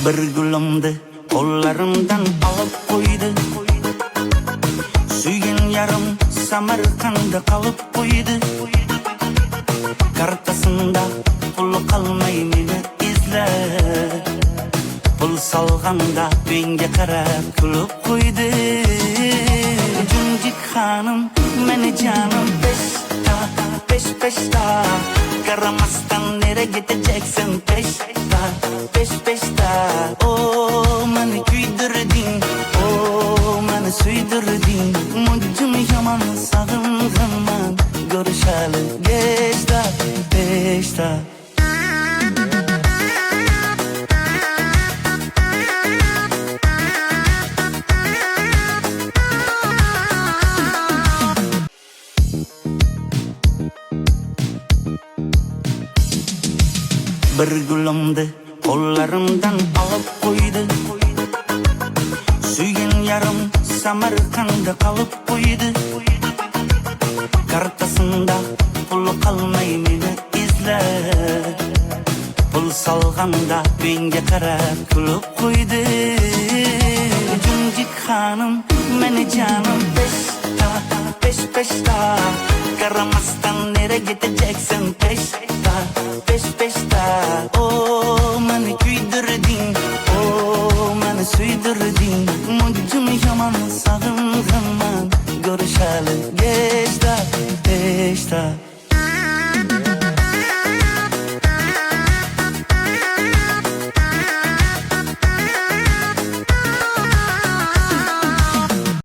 Bir gülümdi kollarımdan alıp koydu. Suygen yarım Samarkand'da kalıp koydu. Kartasında pulu kalmay meni izler. Pul salganda benge karab kulub koydu. Cüncük hanım meni canım peşta Karamastan nere gideceksin peşta Oh meni küydürdün Oh meni süydürdün Mucum yaman sağınganman Görüşalı peşta Bir gülümdi kollarımdan alıp koydu. Suygen yarım Samarkand'da kalıp koydu. Kartasında pulu kalmay meni izler. Pul salganda benge karab kulub koydu. Cüncük hanım meni canım peşta Karamastan nere gideceksin peşta Oh meni küydürdün Oh meni süydürdün Mucum yaman sağınganman Görüşalı